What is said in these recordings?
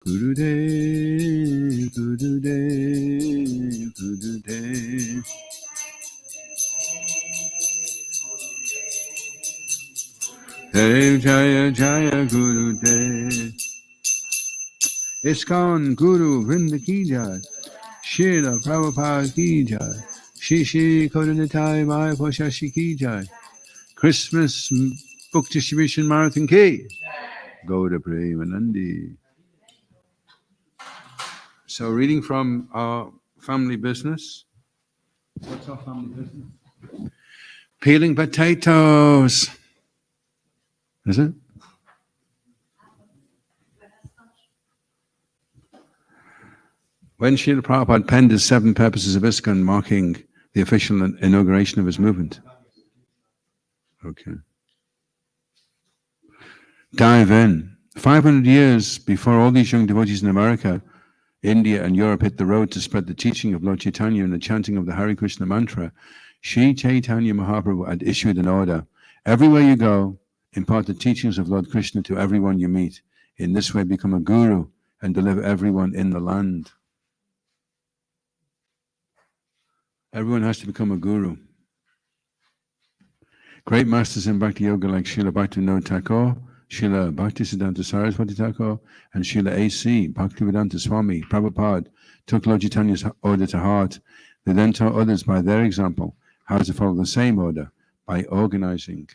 Gurudev, Gurudev, Gurudev. Dev Jaya Jaya Gurudev. ISKCON Guru Vrinda Ki Jai. Srila Prabhupada Ki Jai. Shri Shri Karunitai Mayapur Shashi Ki Jai. Christmas book distribution marathon Ki. Gauda Premanandi. So reading from our family business. What's our family business? Peeling potatoes. Is it? When Srila Prabhupada penned his 7 purposes of ISKCON marking the official inauguration of his movement. Okay. Dive in. 500 years before all these young devotees in America, India and Europe hit the road to spread the teaching of Lord Caitanya and the chanting of the Hare Krishna mantra, Sri Caitanya Mahaprabhu had issued an order. Everywhere you go, impart the teachings of Lord Krishna to everyone you meet. In this way, become a guru and deliver everyone in the land. Everyone has to become a guru. Great masters in Bhakti Yoga like Srila Bhaktivinoda Thakur, Srila Bhaktisiddhanta Saraswati Thakur, and Srila A.C. Bhaktivedanta Swami Prabhupada took Lord Chaitanya's order to heart. They then taught others by their example how to follow the same order by organizing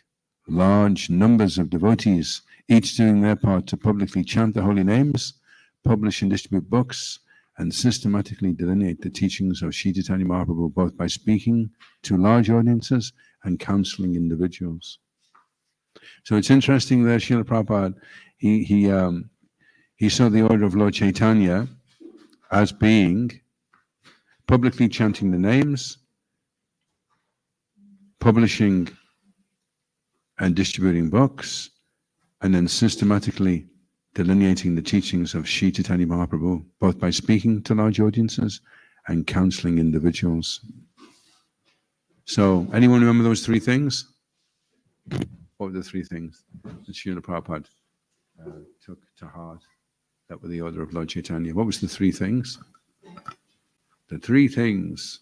large numbers of devotees, each doing their part to publicly chant the holy names, publish and distribute books, and systematically delineate the teachings of Sri Chaitanya Mahaprabhu, both by speaking to large audiences and counseling individuals. So it's interesting that Srila Prabhupada, he saw the order of Lord Chaitanya as being publicly chanting the names, publishing and distributing books, and then systematically delineating the teachings of Sri Chaitanya Mahaprabhu, both by speaking to large audiences and counseling individuals. So, anyone remember those 3 things? What were the 3 things that Srila Prabhupada took to heart that were the order of Lord Chaitanya? What was the 3 things? The 3 things.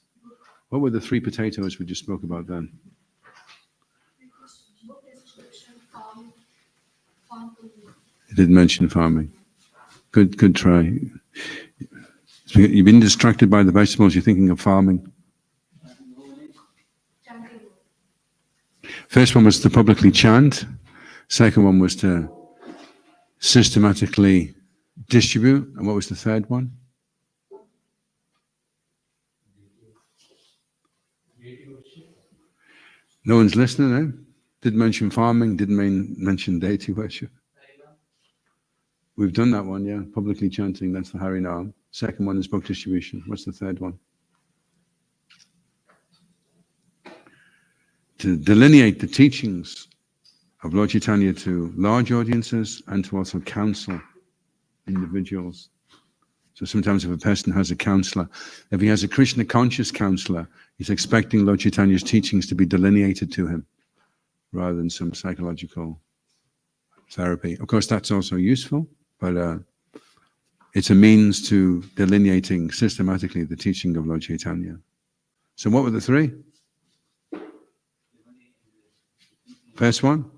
What were the 3 potatoes we just spoke about then? It did mention farming. Good try. You've been distracted by the vegetables, you're thinking of farming. First one was to publicly chant. Second one was to systematically distribute. And what was the third one? No one's listening, eh? Didn't mention farming, didn't mention deity worship. We've done that one, yeah. Publicly chanting, that's the Harinam. Second one is book distribution. What's the third one? To delineate the teachings of Lord Chaitanya to large audiences and to also counsel individuals. So sometimes if a person has a counselor, if he has a Krishna conscious counselor, he's expecting Lord Chaitanya's teachings to be delineated to him rather than some psychological therapy. Of course, that's also useful, but it's a means to delineating systematically the teaching of Lord Chaitanya. So what were the 3? First one?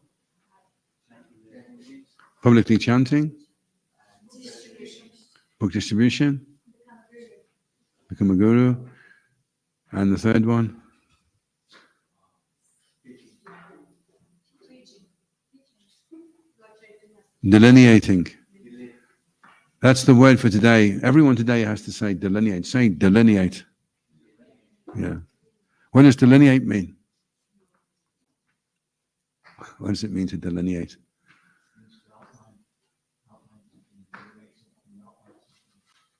Publicly chanting. Book distribution. Become a guru. And the third one? Delineating. That's the word for today. Everyone today has to say delineate. Say delineate. Yeah. What does delineate mean? What does it mean to delineate?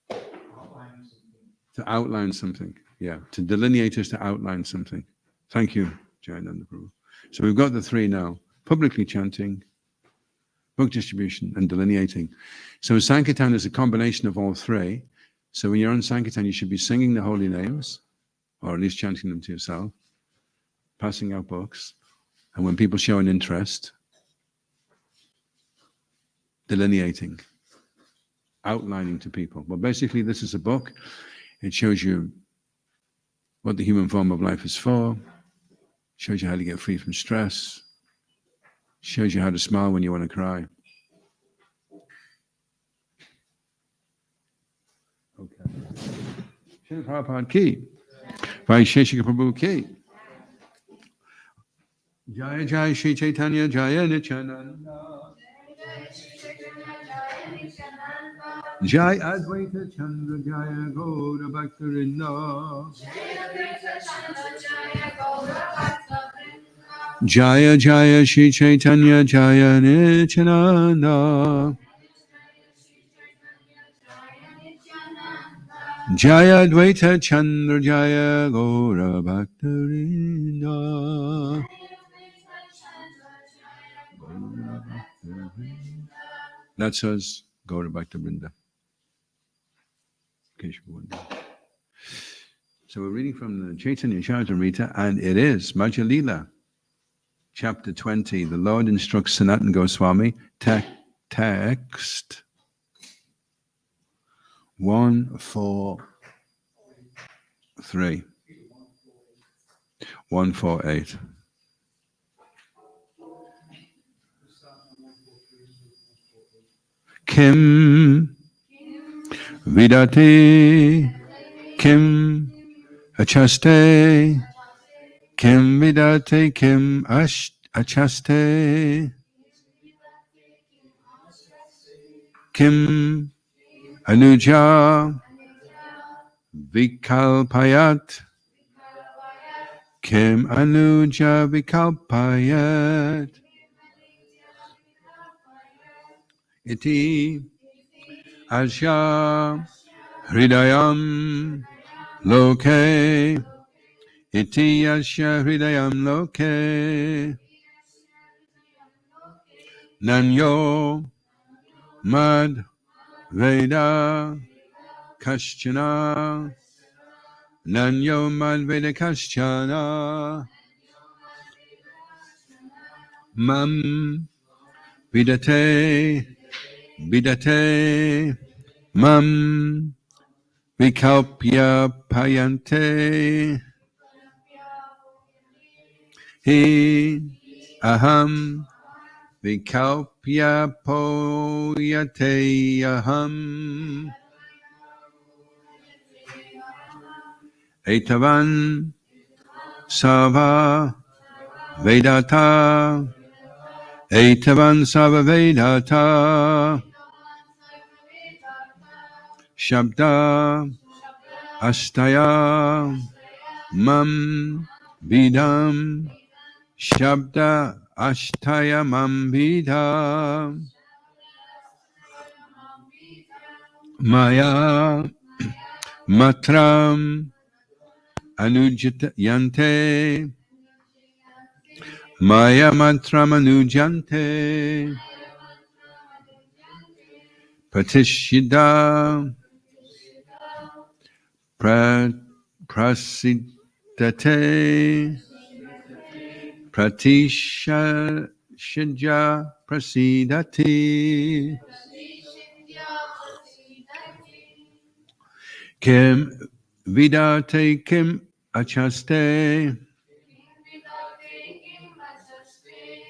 To outline something. Yeah. To delineate is to outline something. Thank you, Jayananda Prabhu. So we've got the 3 now. Publicly chanting, book distribution, and delineating. So Sankirtan is a combination of all 3. So when you're on Sankirtan, you should be singing the holy names, or at least chanting them to yourself, passing out books, and when people show an interest, delineating, outlining to people. But basically, this is a book. It shows you what the human form of life is for, shows you how to get free from stress, shows you how to smile when you want to cry. Okay. Srila Prabhupada ki, Vaisheshika Prabhu ki. Jaya Jaya Shri Caitanya Jaya Nityananda. Jai Advaita Chandra Jaya Gaura Bhaktarinda. Jaya Jaya Shri Caitanya Jaya Nityananda. Jaya Advaita Chandra Jaya Gaura Bhaktarinda. That says Gaura Bhaktarinda. So we're reading from the Caitanya Charitamrta, and it is Madhya Lila, chapter 20. The Lord instructs Sanatana Goswami, text 143. 148. Kim vidate kim achaste kim vidate kim achaste kim anuja vikalpayat kim anuja vikalpayat iti asya hridayam loke iti asya hridayam loke nanyo mad veda kaschana nanyo mad veda kaschana mam vidate mam vikalpya payante hi aham vikalpya poyate aham etavan sava vedata etavan sava vedata shabda astaya mam vidam shabda ashtaya mam vidam maya matram anujyante maya matram anujyante pratishida prasidate pratishja prasidati kim vidate kim achaste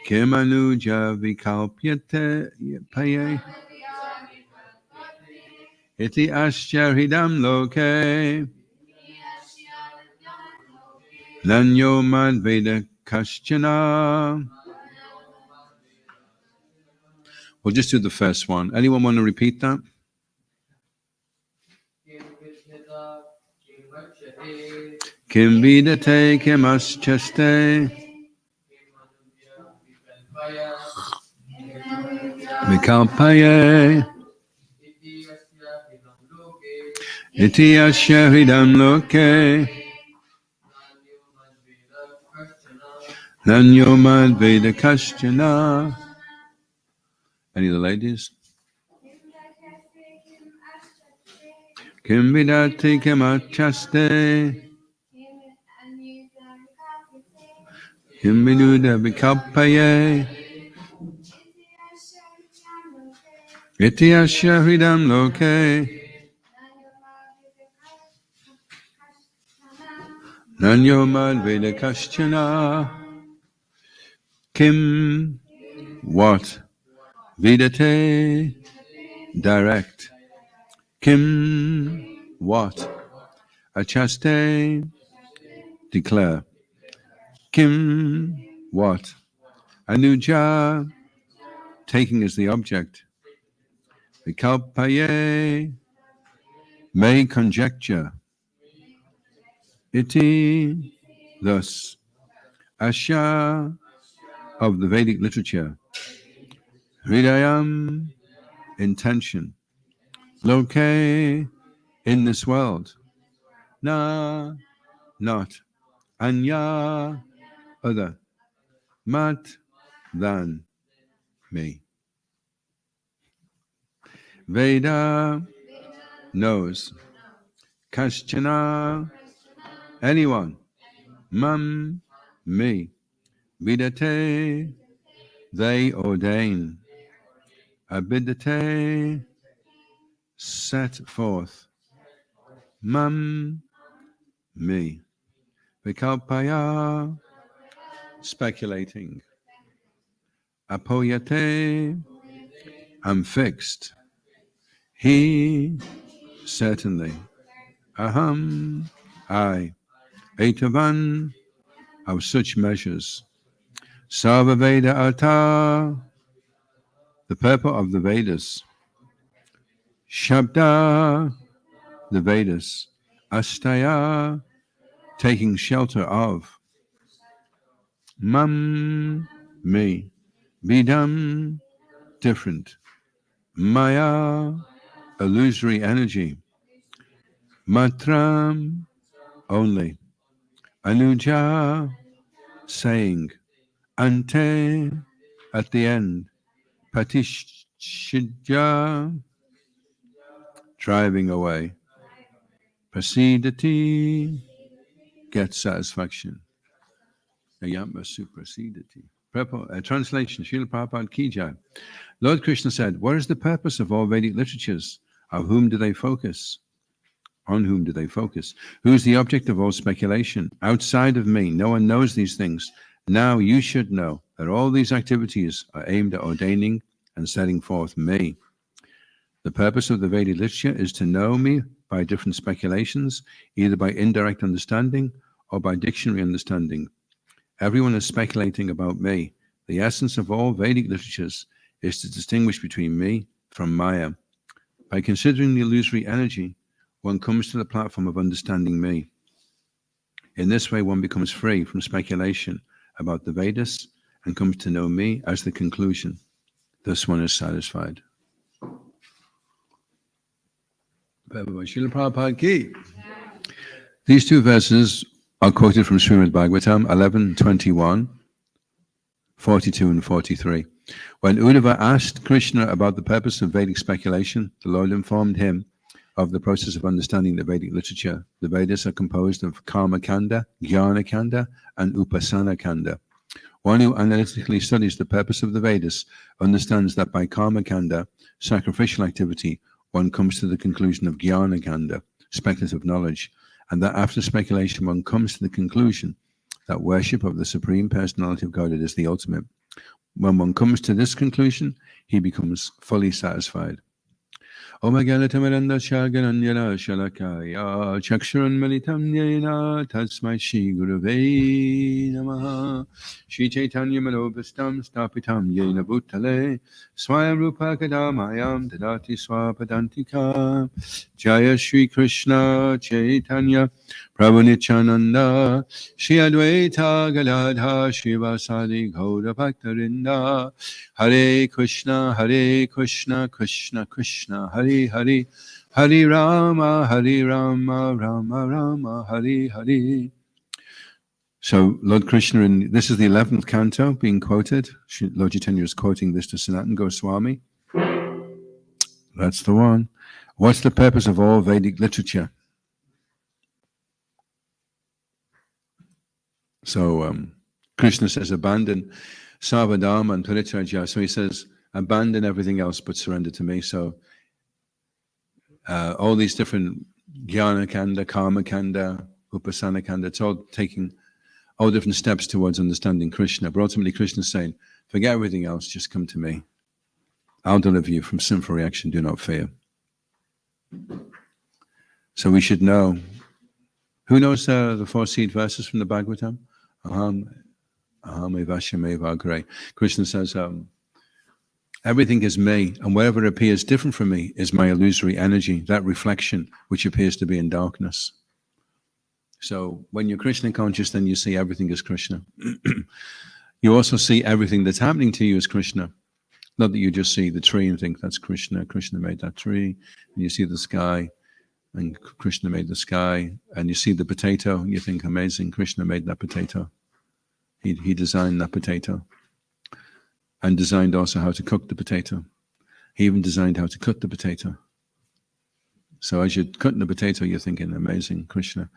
kim anuja vikalpyate paye iti asya hridam loke nanyo mad veda kaschana. We'll just do the first one. Anyone want to repeat that? Kim vidate kim aschaste vikalpaye iti asya hridam loke nanyo mad veda kaschana. Any of the ladies? Kim vidate kim achaste kim viduda vikalpaye Iti asya hridam loke nanyo mad veda kaschana kim what vidate direct kim what achaste declare kim what anuja taking as the object vikalpaye may conjecture iti thus asya of the Vedic literature hridayam intention loke in this world na not anya other mat than me Veda knows kaschana anyone mam me vidate they ordain abidate set forth mam me vikalpaya speculating apoyate I'm fixed he certainly aham I etavan of such measures sarva veda artha the purport of the Vedas shabda the Vedas astaya taking shelter of mam me vidam different maya illusory energy matram only anuja saying ante at the end patishidya driving away prasidati get satisfaction ayamba suprasidati translation Srila Prabhupada Ki Jai. Lord Krishna said, what is the purpose of all Vedic literatures? Of whom do they focus? On whom do they focus? Who is the object of all speculation? Outside of me, no one knows these things. Now you should know that all these activities are aimed at ordaining and setting forth me. The purpose of the Vedic literature is to know me by different speculations, either by indirect understanding or by dictionary understanding. Everyone is speculating about me. The essence of all Vedic literatures is to distinguish between me from Maya. By considering the illusory energy, one comes to the platform of understanding me. In this way, one becomes free from speculation about the Vedas and comes to know me as the conclusion. Thus one is satisfied. Srila Prabhupada Ki. These two verses are quoted from Srimad Bhagavatam 11:21, 42 and 43. When Uddhava asked Krishna about the purpose of Vedic speculation, the Lord informed him of the process of understanding the Vedic literature. The Vedas are composed of Karma Kanda, Jnana Kanda, and Upasana Kanda. One who analytically studies the purpose of the Vedas understands that by Karma Kanda, sacrificial activity, one comes to the conclusion of Jnana Kanda, speculative knowledge, and that after speculation one comes to the conclusion that worship of the Supreme Personality of Godhead is the ultimate. When one comes to this conclusion, he becomes fully satisfied. Om Agyanatamaranda Shagananyana Shalakaya Chakshuran Malitam Yena Tasmai Shri Gurave Namaha Shri Caitanya Manobhistam Stapitam Yena Bhutale Swayam Rupa Kadamayam Tadati Swapadantika Jaya Shri Krishna Chaitanya Prabhu Nityananda Shri Advaita Gadadha Shivasadi Gaura Bhaktarinda Hare Krishna, Krishna Krishna, Hare Hare, Hare Rama, Rama Rama, Hare Hare. So Lord Krishna, this is the 11th canto being quoted. Lord Chaitanya is quoting this to Sanatana Goswami. That's the one. What's the purpose of all Vedic literature? So Krishna says, abandon Sarvadharma and Parityajya. So he says, abandon everything else but surrender to me. So all these different jnana kanda, karma kanda, upasana kanda, it's all taking all different steps towards understanding Krishna. But ultimately Krishna is saying, forget everything else, just come to me. I'll deliver you from sinful reaction, do not fear. So we should know. Who knows the 4 seed verses from the Bhagavatam? Aham evashameva agre. Krishna says, everything is me, and wherever appears different from me is my illusory energy, that reflection which appears to be in darkness. So when you're Krishna conscious, then you see everything as Krishna. You also see everything that's happening to you as Krishna. Not that you just see the tree and think that's Krishna. Krishna made that tree. And you see the sky, and Krishna made the sky. And you see the potato, and you think, amazing, Krishna made that potato. He designed that potato. And designed also how to cook the potato. He even designed how to cut the potato. So as you're cutting the potato, you're thinking, amazing, Krishna.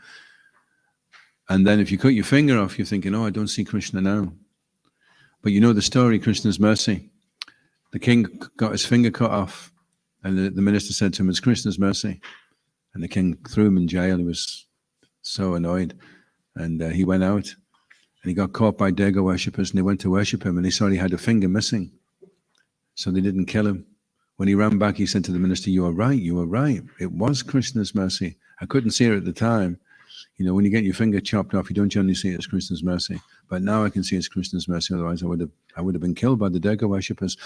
And then if you cut your finger off, you're thinking, oh, I don't see Krishna now. But you know the story, Krishna's mercy. The king got his finger cut off, and the minister said to him, it's Krishna's mercy. And the king threw him in jail. He was so annoyed. And he went out, and he got caught by Dega worshippers, and they went to worship him, and they saw he had a finger missing. So they didn't kill him. When he ran back, he said to the minister, you were right. It was Krishna's mercy. I couldn't see it at the time. You know, when you get your finger chopped off, you don't generally see it as Krishna's mercy. But now I can see it's Krishna's mercy. Otherwise, I would have been killed by the Dega worshippers.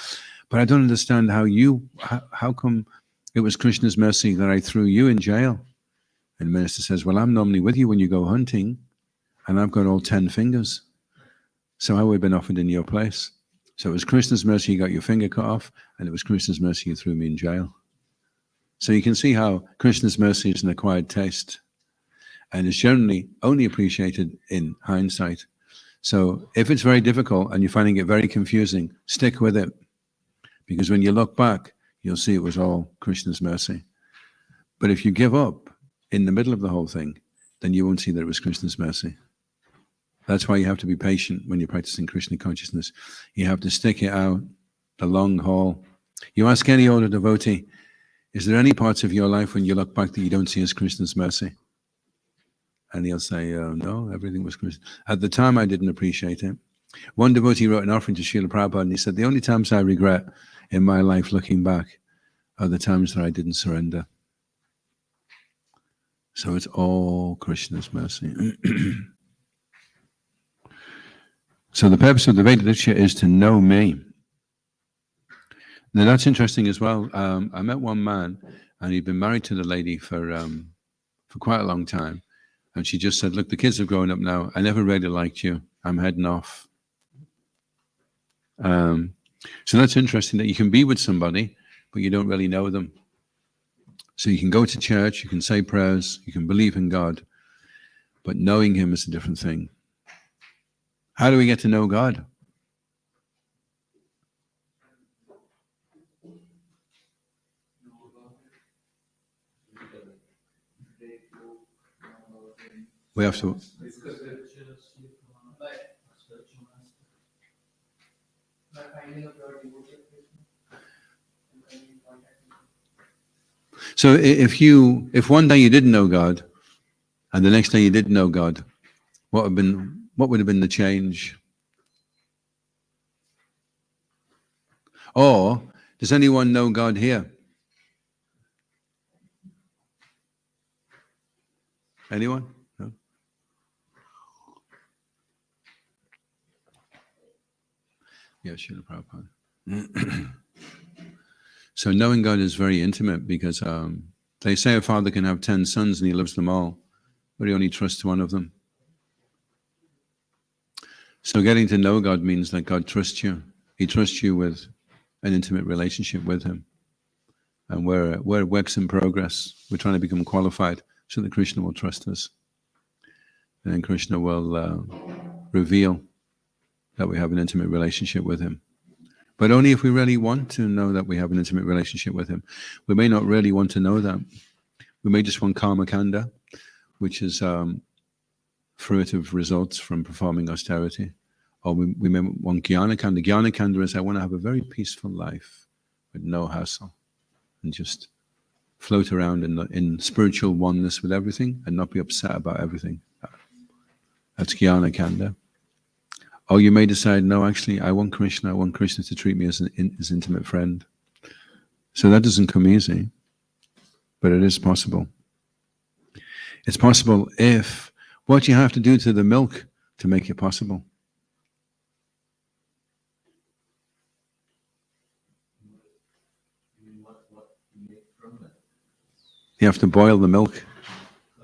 But I don't understand how come it was Krishna's mercy that I threw you in jail? And the minister says, well, I'm normally with you when you go hunting, and I've got all 10 fingers. So I would have been offered in your place. So it was Krishna's mercy you got your finger cut off, and it was Krishna's mercy you threw me in jail. So you can see how Krishna's mercy is an acquired taste, and is generally only appreciated in hindsight. So if it's very difficult and you're finding it very confusing, stick with it. Because when you look back, you'll see it was all Krishna's mercy. But if you give up in the middle of the whole thing, then you won't see that it was Krishna's mercy. That's why you have to be patient when you're practicing Krishna consciousness. You have to stick it out, the long haul. You ask any older devotee, is there any parts of your life when you look back that you don't see as Krishna's mercy? And he'll say, no, everything was Krishna. At the time, I didn't appreciate it. One devotee wrote an offering to Srila Prabhupada, and he said, the only times I regret in my life looking back are the times that I didn't surrender. So it's all Krishna's mercy. So the purpose of the Veda Diksha is to know me. Now that's interesting as well. I met one man, and he'd been married to the lady for quite a long time. And she just said, look, the kids have grown up now. I never really liked you. I'm heading off. So that's interesting that you can be with somebody, but you don't really know them. So you can go to church, you can say prayers, you can believe in God, but knowing Him is a different thing. How do we get to know God? We have to. So if one day you didn't know God, and the next day you didn't know God, what would have been the change? Or does anyone know God here? Anyone? No? Yeah, Srila Prabhupada. So knowing God is very intimate, because they say a father can have 10 sons and he loves them all, but he only trusts one of them. So getting to know God means that God trusts you. He trusts you with an intimate relationship with Him. And we're works in progress. We're trying to become qualified so that Krishna will trust us. And then Krishna will reveal that we have an intimate relationship with Him. But only if we really want to know that we have an intimate relationship with Him. We may not really want to know that. We may just want karma kanda, which is fruitive results from performing austerity. Or we remember one Jnanakanda. Jnanakanda is, I want to have a very peaceful life with no hassle and just float around in spiritual oneness with everything and not be upset about everything. That's Jnanakanda. Or you may decide, no, actually, I want Krishna to treat me as his intimate friend. So that doesn't come easy, but it is possible. It's possible if, what you have to do to the milk to make it possible. You have to boil the milk.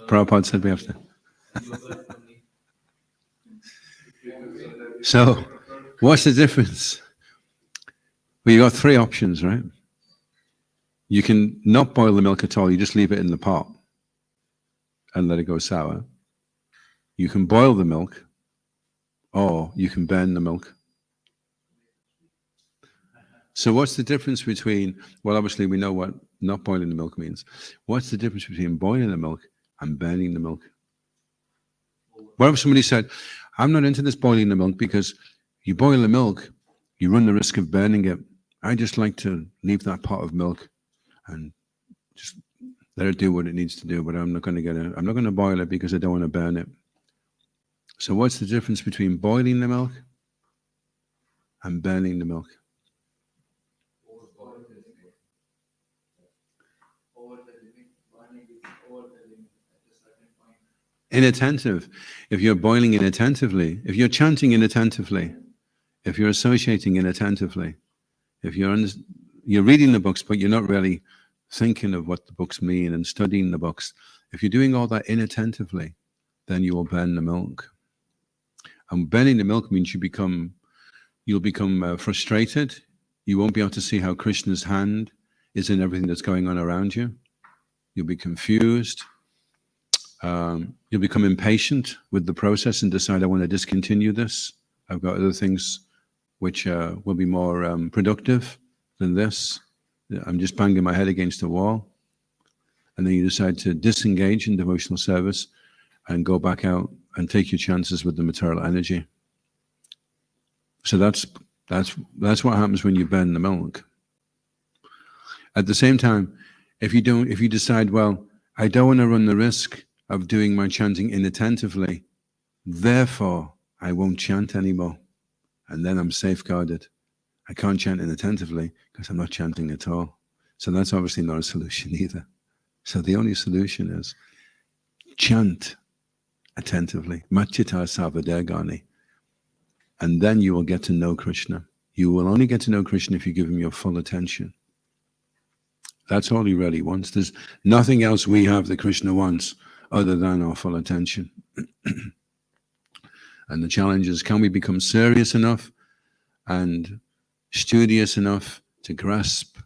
Prabhupada said we have to. So, what's the difference? Well, you got three options, right? You can not boil the milk at all, you just leave it in the pot and let it go sour. You can boil the milk, or you can burn the milk. So what's the difference between, well, obviously we know what not boiling the milk means. What's the difference between boiling the milk and burning the milk? What if somebody said, I'm not into this boiling the milk because you boil the milk, you run the risk of burning it. I just like to leave that pot of milk and just let it do what it needs to do, but I'm not going to boil it because I don't want to burn it. So what's the difference between boiling the milk and burning the milk? Inattentive. If you're boiling inattentively, if you're chanting inattentively, if you're associating inattentively, if you're reading the books, but you're not really thinking of what the books mean and studying the books, if you're doing all that inattentively, then you will burn the milk. And burning the milk means you'll become frustrated. You won't be able to see how Krishna's hand is in everything that's going on around you. You'll be confused. You'll become impatient with the process and decide, I want to discontinue this. I've got other things which will be more productive than this. I'm just banging my head against the wall. And then you decide to disengage in devotional service and go back out and take your chances with the material energy. So that's what happens when you burn the milk. At the same time, if you decide, well, I don't want to run the risk of doing my chanting inattentively, therefore I won't chant anymore, and then I'm safeguarded. I can't chant inattentively because I'm not chanting at all. So that's obviously not a solution either. So the only solution is chant attentively, Machita Savadagani, and then you will get to know Krishna. You will only get to know Krishna if you give him your full attention. That's all he really wants. There's nothing else we have that Krishna wants other than our full attention. And the challenge is, can we become serious enough and studious enough to grasp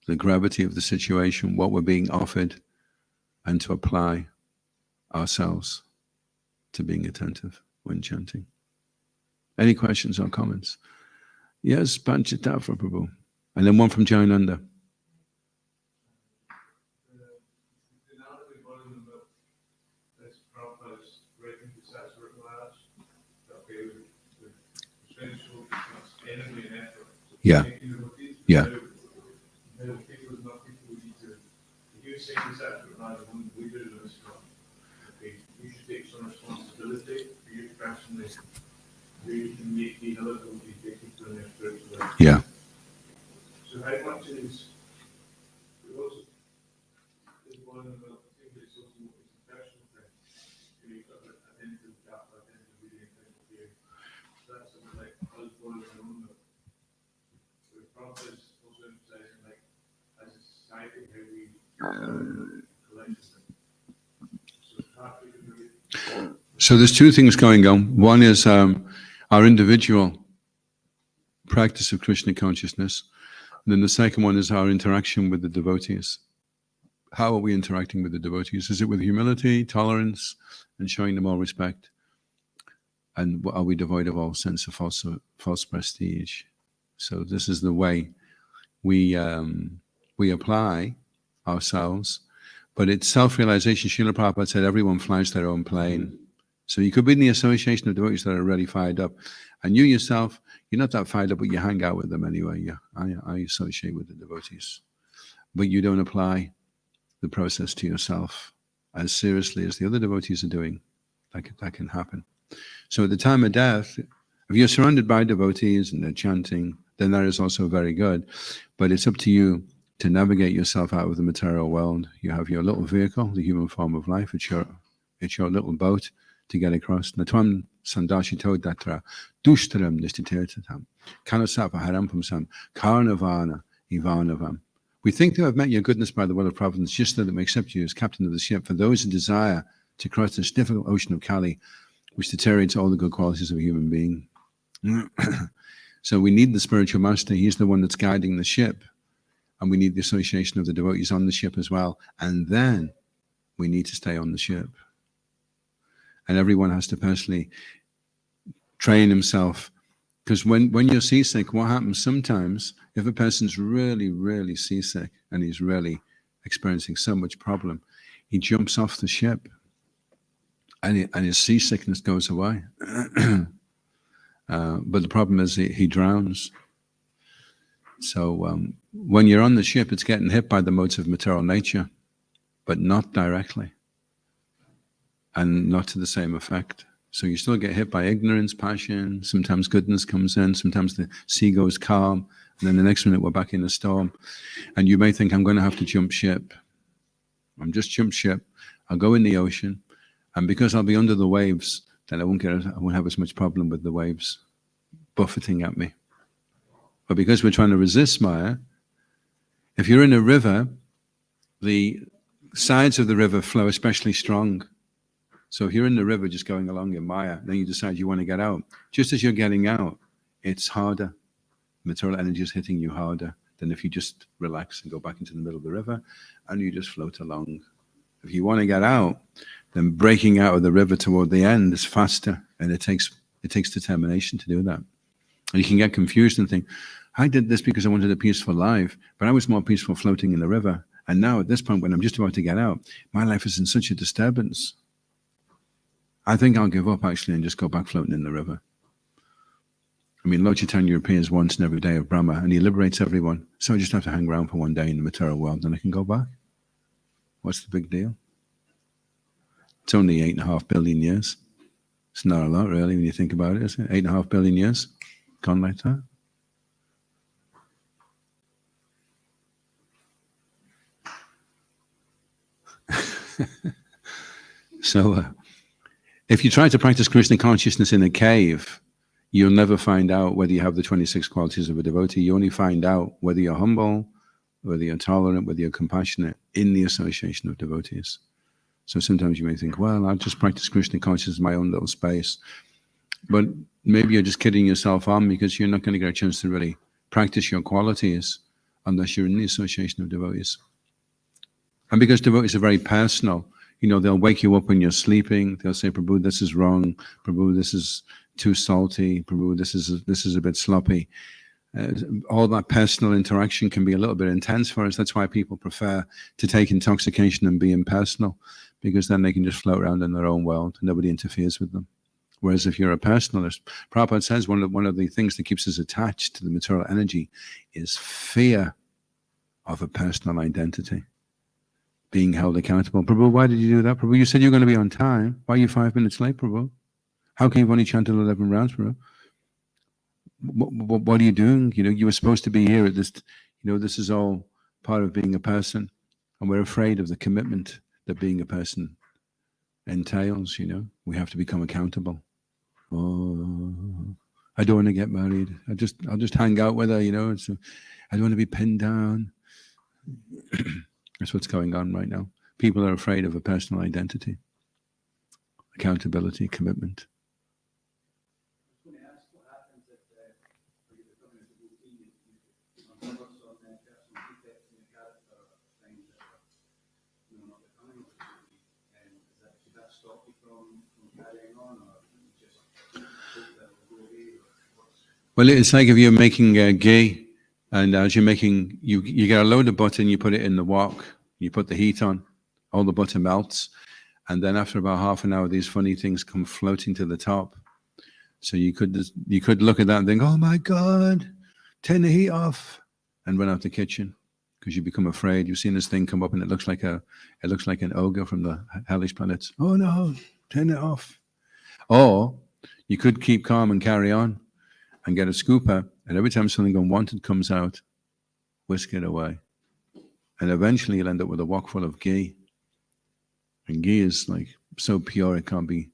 the gravity of the situation, what we're being offered, and to apply ourselves to being attentive when chanting. Any questions or comments? Yes, Panchatattva Prabhu. And then one from Jayananda. Yeah. Yeah. You should take some responsibility for your personally. You can make the other devotees take it to the next spiritual life. Yeah. So how much is also is one of the things that's also it's a personal thing. You've got to attend to the gap, attend to reading, attend to hearing. So that's something like us boiling our own milk. So the prophet is also emphasizing like as a society how we collect this thing. So there's two things going on. One is our individual practice of Krishna consciousness. And then the second one is our interaction with the devotees. How are we interacting with the devotees? Is it with humility, tolerance, and showing them all respect? And are we devoid of all sense of false prestige? So this is the way we apply ourselves. But it's self-realization. Srila Prabhupada said everyone flies their own plane. So you could be in the association of devotees that are really fired up. And you yourself, you're not that fired up, but you hang out with them anyway. Yeah, I associate with the devotees. But you don't apply the process to yourself as seriously as the other devotees are doing. That can happen. So at the time of death, if you're surrounded by devotees and they're chanting, then that is also very good. But it's up to you to navigate yourself out of the material world. You have your little vehicle, the human form of life. It's your little boat to get across. Natwam sandashito datra dushtaram nistitertatam kanasapa harampamsam karnavana ivanavam. We think to have met your goodness by the will of providence, just so that we accept you as captain of the ship for those who desire to cross this difficult ocean of Kali, which deteriorates all the good qualities of a human being. So we need the spiritual master. He's the one that's guiding the ship. And we need the association of the devotees on the ship as well. And then we need to stay on the ship. And everyone has to personally train himself. Because when you're seasick, what happens sometimes, if a person's really, really seasick and he's really experiencing so much problem, he jumps off the ship and his seasickness goes away. But the problem is he drowns. So when you're on the ship, it's getting hit by the modes of material nature, but not directly and not to the same effect. So you still get hit by ignorance, passion, sometimes goodness comes in, sometimes the sea goes calm, and then the next minute we're back in a storm. And you may think, I'm going to have to jump ship. I'm just jump ship. I'll go in the ocean, and because I'll be under the waves, then I won't have as much problem with the waves buffeting at me. But because we're trying to resist Maya, if you're in a river, the sides of the river flow especially strong. So if you're in the river just going along in Maya, then you decide you want to get out. Just as you're getting out, it's harder. Material energy is hitting you harder than if you just relax and go back into the middle of the river and you just float along. If you want to get out, then breaking out of the river toward the end is faster, and it takes determination to do that. And you can get confused and think, I did this because I wanted a peaceful life, but I was more peaceful floating in the river. And now at this point, when I'm just about to get out, my life is in such a disturbance. I think I'll give up actually and just go back floating in the river. I mean, Lord Caitanya appears once in every day of Brahma and he liberates everyone. So I just have to hang around for one day in the material world and I can go back. What's the big deal? It's only 8.5 billion years. It's not a lot really when you think about it, is it? 8.5 billion years gone like that. So if you try to practice Krishna consciousness in a cave, you'll never find out whether you have the 26 qualities of a devotee. You only find out whether you're humble, whether you're tolerant, whether you're compassionate in the association of devotees. So sometimes you may think, well, I'll just practice Krishna consciousness in my own little space. But maybe you're just kidding yourself on because you're not going to get a chance to really practice your qualities unless you're in the association of devotees. And because devotees are very personal, you know, they'll wake you up when you're sleeping. They'll say, Prabhu, this is wrong. Prabhu, this is too salty. Prabhu, this is a bit sloppy. All that personal interaction can be a little bit intense for us. That's why people prefer to take intoxication and be impersonal, because then they can just float around in their own world. Nobody interferes with them. Whereas if you're a personalist, Prabhupada says one of the things that keeps us attached to the material energy is fear of a personal identity, being held accountable. Prabhu, why did you do that? Prabhu, you said you were going to be on time. Why are you 5 minutes late, Prabhu? How can you only chant 11 rounds, Prabhu? What are you doing? You know, you were supposed to be here at this. You know, this is all part of being a person, and we're afraid of the commitment that being a person entails. You know, we have to become accountable. Oh, I don't want to get married. I'll just hang out with her. You know, I don't want to be pinned down. That's what's going on right now. People are afraid of a personal identity, accountability, commitment. Well, it's like if you're making ghee, and as you're making, you get a load of butter and you put it in the wok, you put the heat on, all the butter melts, And then after about half an hour, these funny things come floating to the top. So you could look at that and think, oh my God, turn the heat off, and run out the kitchen because you become afraid. You've seen this thing come up and it looks like an ogre from the hellish planets. Oh no, turn it off. Or you could keep calm and carry on and get a scooper, and every time something unwanted comes out, whisk it away. And eventually you'll end up with a wok full of ghee. And ghee is like so pure it can't be,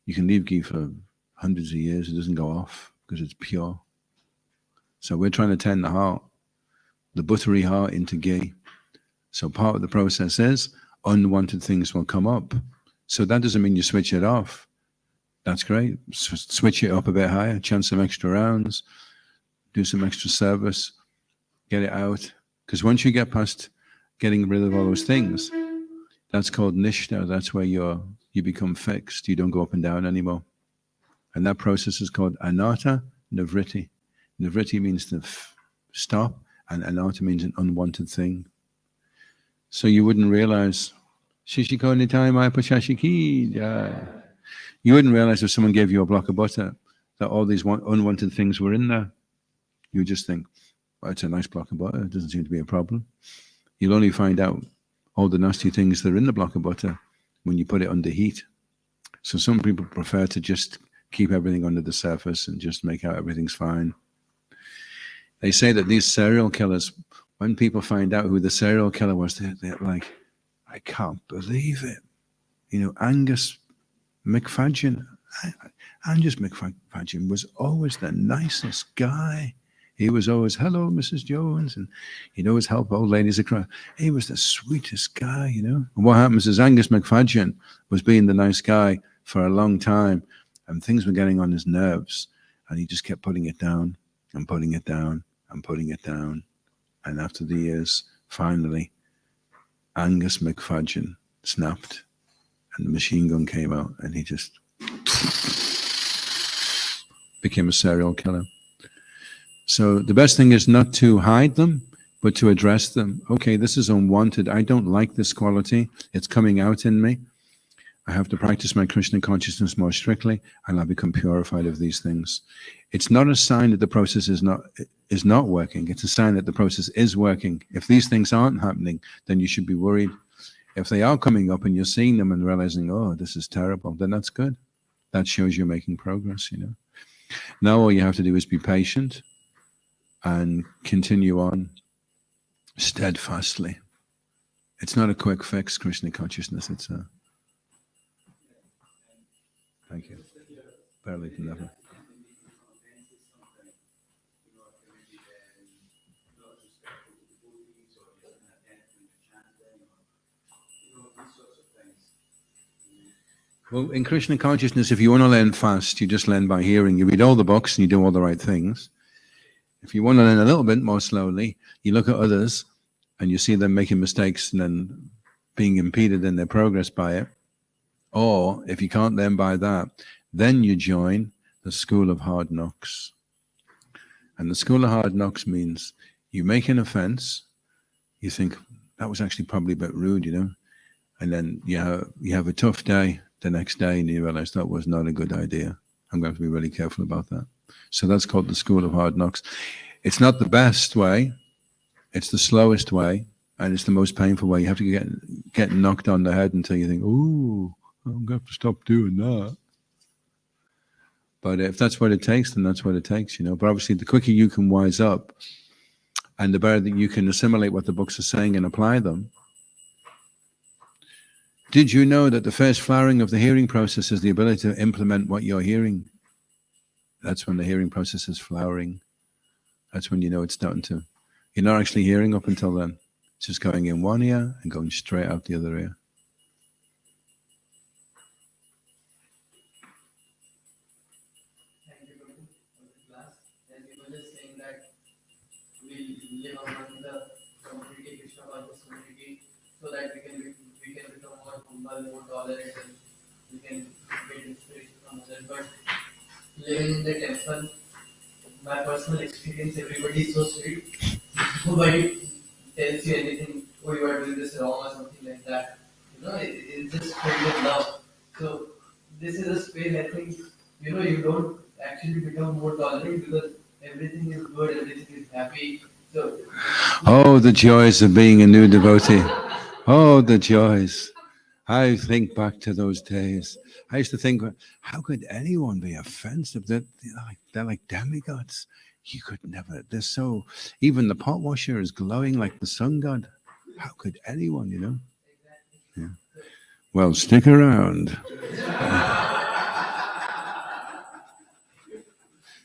you can leave ghee for hundreds of years, it doesn't go off because it's pure. So we're trying to turn the heart, the buttery heart, into ghee. So part of the process is unwanted things will come up. So that doesn't mean you switch it off. That's great. Switch it up a bit higher, chant some extra rounds, do some extra service, get it out. Because once you get past getting rid of all those things, that's called nishta. That's where you become fixed. You don't go up and down anymore. And that process is called anatta nivritti. Nivritti means to stop, and anatta means an unwanted thing. So you wouldn't realize, Shishiko nitai mai pachashiki. You wouldn't realize if someone gave you a block of butter that all these unwanted things were in there. You would just think, well, it's a nice block of butter. It doesn't seem to be a problem. You'll only find out all the nasty things that are in the block of butter when you put it under heat. So some people prefer to just keep everything under the surface and just make out everything's fine. They say that these serial killers, when people find out who the serial killer was, they're like, I can't believe it. Angus McFadden. Angus McFadden was always the nicest guy. He was always, hello, Mrs. Jones, and he'd always help old ladies across. He was the sweetest guy, And what happens is Angus McFadden was being the nice guy for a long time, and things were getting on his nerves, and he just kept putting it down and putting it down and putting it down. And after the years, finally, Angus McFadden snapped, and the machine gun came out, and he just became a serial killer. So the best thing is not to hide them, but to address them. Okay, this is unwanted. I don't like this quality. It's coming out in me. I have to practice my Krishna consciousness more strictly, and I'll become purified of these things. It's not a sign that the process is not working. It's a sign that the process is working. If these things aren't happening, then you should be worried. If they are coming up and you're seeing them and realizing, oh, this is terrible, then that's good. That shows you're making progress, Now all you have to do is be patient and continue on steadfastly. It's not a quick fix, Krishna consciousness. It's a... Thank you. Better late than never. Well, in Krishna consciousness, if you want to learn fast, you just learn by hearing. You read all the books and you do all the right things. If you want to learn a little bit more slowly, you look at others and you see them making mistakes and then being impeded in their progress by it. Or if you can't learn by that, then you join the school of hard knocks. And the school of hard knocks means you make an offense, you think, that was actually probably a bit rude, and then you have a tough day the next day and you realize that was not a good idea. I'm going to have to be really careful about that. So that's called the school of hard knocks. It's not the best way, it's the slowest way, and it's the most painful way. You have to get knocked on the head until you think, ooh, I'm going to have to stop doing that. But if that's what it takes, then that's what it takes, But obviously, the quicker you can wise up, and the better that you can assimilate what the books are saying and apply them. Did you know that the first flowering of the hearing process is the ability to implement what you're hearing? That's when the hearing process is flowering. That's when you know it's starting to... You're not actually hearing up until then. It's just going in one ear and going straight out the other ear. So that we can become more humble, more tolerant, and we can get inspiration from others. But living in the temple, my personal experience, everybody is so sweet. Nobody tells you anything, oh, you are doing this wrong or something like that. It it's just filled with love. So this is a space I think you don't actually become more tolerant because everything is good, everything is happy. So Oh, the joys of being a new devotee. Oh, the joys. I think back to those days. I used to think, how could anyone be offensive? They're like demigods. You could never. They're so. Even the pot washer is glowing like the sun god. How could anyone? Yeah. Well, stick around,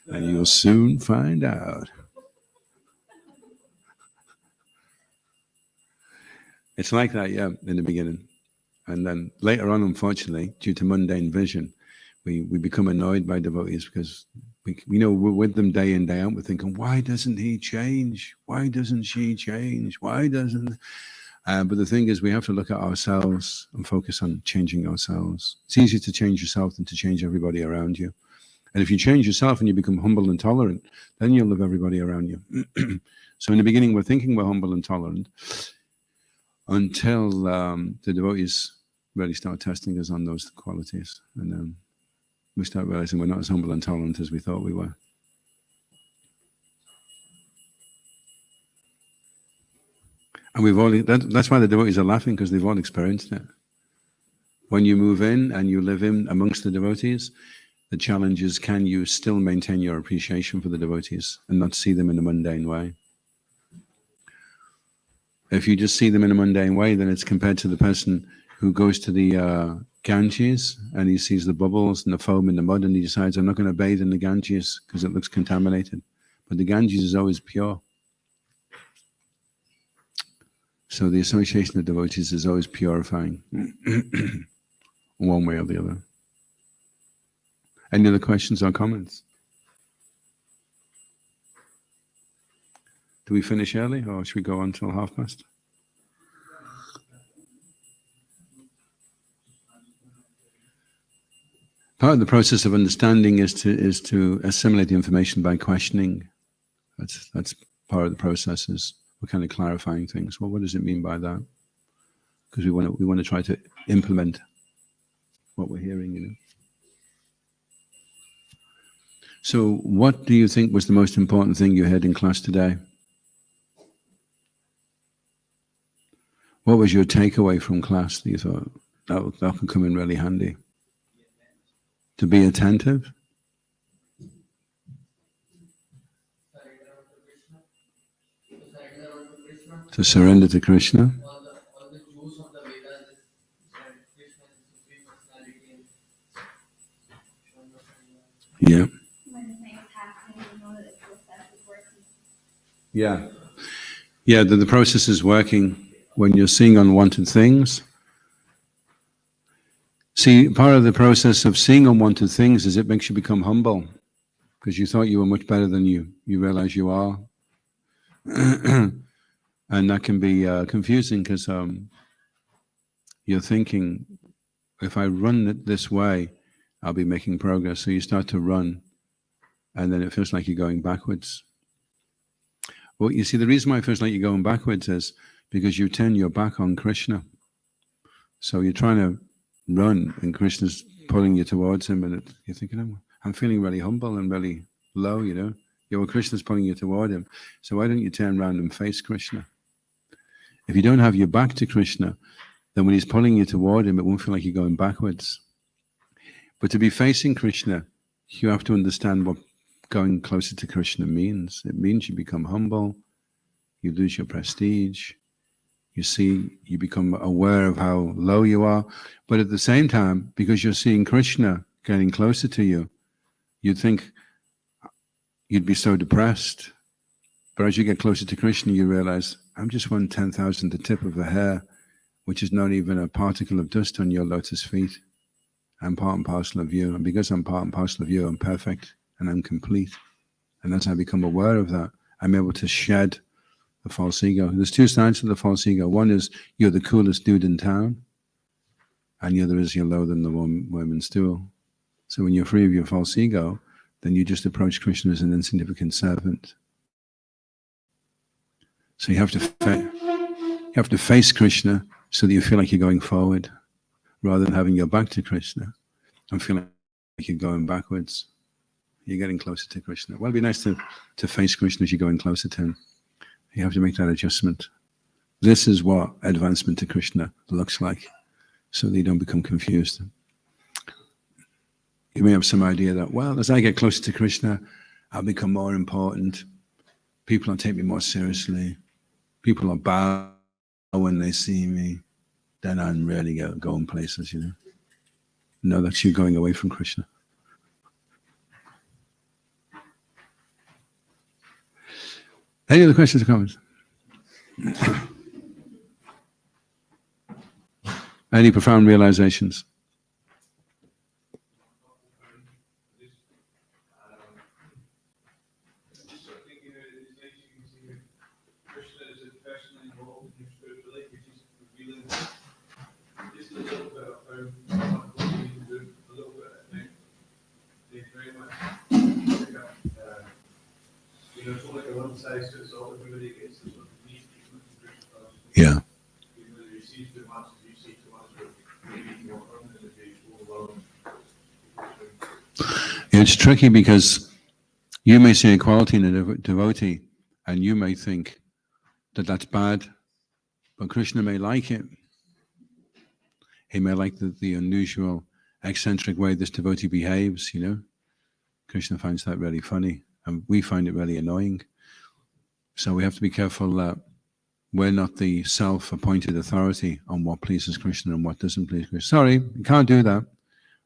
and you'll soon find out. It's like that, yeah, in the beginning. And then later on, unfortunately, due to mundane vision, we become annoyed by devotees because we're with them day in, day out. We're thinking, why doesn't he change? Why doesn't she change? Why doesn't... but the thing is, we have to look at ourselves and focus on changing ourselves. It's easier to change yourself than to change everybody around you. And if you change yourself and you become humble and tolerant, then you'll love everybody around you. So in the beginning, we're thinking we're humble and tolerant until the devotees really start testing us on those qualities. And then we start realizing we're not as humble and tolerant as we thought we were. And that's why the devotees are laughing, because they've all experienced it. When you move in and you live in amongst the devotees, the challenge is, can you still maintain your appreciation for the devotees and not see them in a mundane way? If you just see them in a mundane way, then it's compared to the person who goes to the Ganges and he sees the bubbles and the foam in the mud and he decides, I'm not going to bathe in the Ganges because it looks contaminated. But the Ganges is always pure. So the association of devotees is always purifying, one way or the other. Any other questions or comments? Do we finish early, or should we go on till past? Part of the process of understanding is to assimilate the information by questioning. That's part of the process. Is we're kind of clarifying things. Well, what does it mean by that? Because we want to try to implement what we're hearing. So, what do you think was the most important thing you heard in class today? What was your takeaway from class that you thought that could come in really handy? To be attentive? To surrender to Krishna? All the Jews of the Vedas is that Krishna is the Supreme Personality. Yeah. When things happen, you know that the process is working. Yeah. Yeah, the process is working when you're seeing unwanted things. See, part of the process of seeing unwanted things is it makes you become humble, because you thought you were much better than you realize you are. And that can be confusing, because you're thinking, if I run it this way, I'll be making progress. So you start to run, and then it feels like you're going backwards. Well, you see, the reason why it feels like you're going backwards is because you turn your back on Krishna. So you're trying to run, and Krishna's pulling you towards him, and you're thinking, I'm feeling really humble and really low, Well, Krishna's pulling you toward him. So why don't you turn around and face Krishna? If you don't have your back to Krishna, then when he's pulling you toward him, it won't feel like you're going backwards. But to be facing Krishna, you have to understand what going closer to Krishna means. It means you become humble, you lose your prestige, you become aware of how low you are. But at the same time, because you're seeing Krishna getting closer to you, you'd think you'd be so depressed. But as you get closer to Krishna, you realize, I'm just 1/10,000th the tip of a hair, which is not even a particle of dust on your lotus feet. I'm part and parcel of you. And because I'm part and parcel of you, I'm perfect and I'm complete. And as I become aware of that, I'm able to shed the false ego. There's two sides to the false ego. One is you're the coolest dude in town, and the other is you're lower than the woman's stool. So when you're free of your false ego, then you just approach Krishna as an insignificant servant. So you have to face Krishna so that you feel like you're going forward. rather than having your back to Krishna and feeling like you're going backwards. You're getting closer to Krishna. Well, it'd be nice to face Krishna as you're going closer to him. You have to make that adjustment. This is what advancement to Krishna looks like, so that you don't become confused. You may have some idea that, well, as I get closer to Krishna, I'll become more important. People will take me more seriously. People will bow when they see me. Then I'm really going places, you know. No, that's you going away from Krishna. Any other questions or comments? Any profound realizations? Yeah. It's tricky because you may see a quality in a devotee and you may think that that's bad, but Krishna may like it. He may like the unusual, eccentric way this devotee behaves, you know. Krishna finds that really funny and we find it really annoying. So we have to be careful that we're not the self-appointed authority on what pleases Krishna and what doesn't please Krishna. Sorry, you can't do that.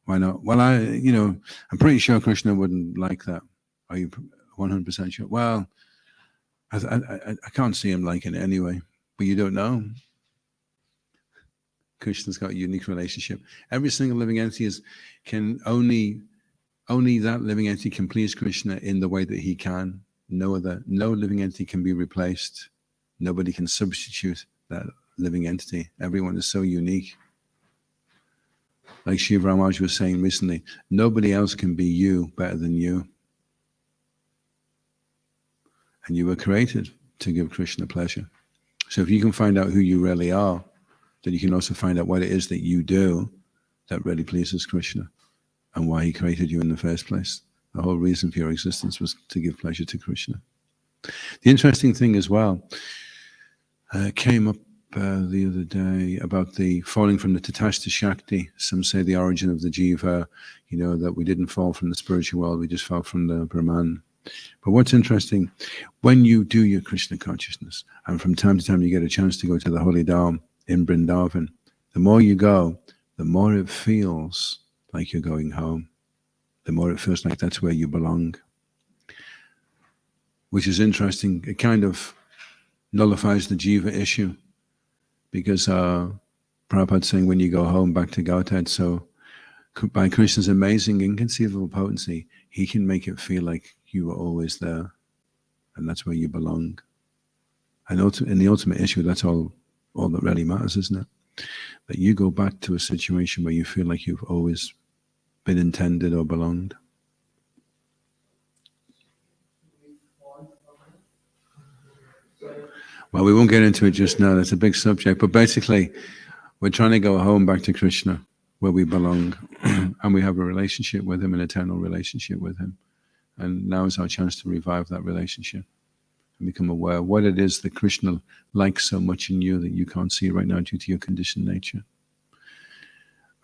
Why not? Well, I'm pretty sure Krishna wouldn't like that. Are you 100% sure? Well, I can't see him liking it anyway, but you don't know. Krishna's got a unique relationship. Every single living entity can only that living entity can please Krishna in the way that he can. No living entity can be replaced. Nobody can substitute that living entity. Everyone is so unique. Like Shiva Ramaj was saying recently, nobody else can be you better than you. And you were created to give Krishna pleasure. So if you can find out who you really are, then you can also find out what it is that you do that really pleases Krishna and why he created you in the first place. The whole reason for your existence was to give pleasure to Krishna. The interesting thing as well came up the other day about the falling from the Tatashta Shakti. Some say the origin of the Jiva, that we didn't fall from the spiritual world, we just fell from the Brahman. But what's interesting, when you do your Krishna consciousness, and from time to time you get a chance to go to the Holy Dham in Vrindavan, the more you go, the more it feels like you're going home. The more it feels like that's where you belong. Which is interesting. It kind of nullifies the Jiva issue, because Prabhupada's saying when you go home back to Godhead, so by Krishna's amazing inconceivable potency, he can make it feel like you were always there, and that's where you belong. And in the ultimate issue, that's all that really matters, isn't it? That you go back to a situation where you feel like you've always been intended or belonged. Well, we won't get into it just now. That's a big subject. But basically, we're trying to go home back to Krishna, where we belong, and we have a relationship with him, an eternal relationship with him. And now is our chance to revive that relationship and become aware of what it is that Krishna likes so much in you that you can't see right now due to your conditioned nature.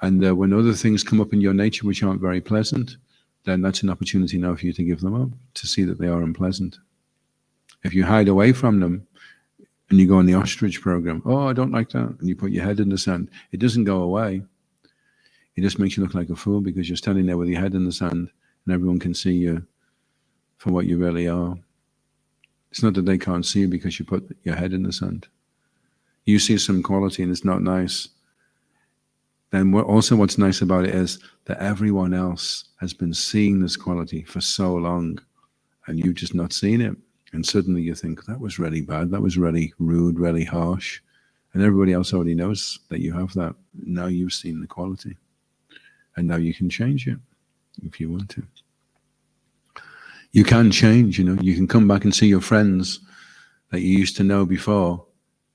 And when other things come up in your nature which aren't very pleasant, then that's an opportunity now for you to give them up, to see that they are unpleasant. If you hide away from them and you go on the ostrich program, oh, I don't like that, and you put your head in the sand, it doesn't go away. It just makes you look like a fool because you're standing there with your head in the sand and everyone can see you for what you really are. It's not that they can't see you because you put your head in the sand. You see some quality and it's not nice. Then what's nice about it is that everyone else has been seeing this quality for so long and you've just not seen it. And suddenly you think, that was really bad, that was really rude, really harsh. And everybody else already knows that you have that. Now you've seen the quality. And now you can change it if you want to. You can change, you can come back and see your friends that you used to know before,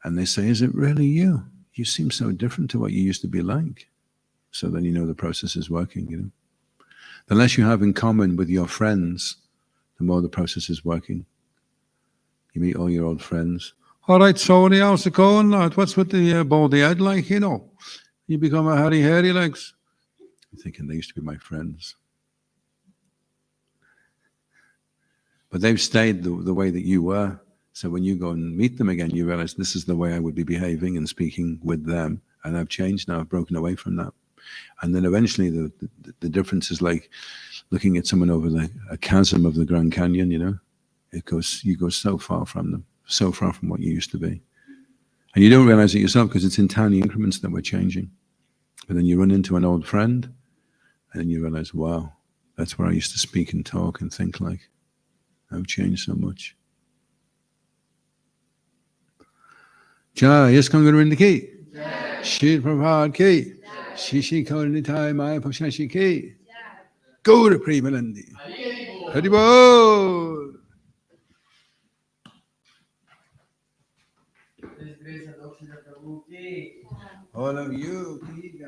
and they say, is it really you? You seem so different to what you used to be like. So then you know the process is working, you know. The less you have in common with your friends, the more the process is working. You meet all your old friends. All right, Sony, how's it going, lad? What's with the baldy head like, you know? You become a hairy legs. I'm thinking they used to be my friends. But they've stayed the way that you were. So when you go and meet them again, you realize this is the way I would be behaving and speaking with them. And I've changed now. I've broken away from that. And then eventually the difference is like looking at someone over a chasm of the Grand Canyon, you know. You go so far from them, so far from what you used to be. And you don't realize it yourself because it's in tiny increments that we're changing. But then you run into an old friend and then you realize, wow, that's where I used to speak and talk and think like. I've changed so much. Jai, yes, Kangaroo Ki. Shri Prabhupada Ki. Shishi Kauranitai Maya Pashashi Ki. Go to Premalandi. Haribol. This grace Adhoksaja Prabhu ki. All of you, Ki.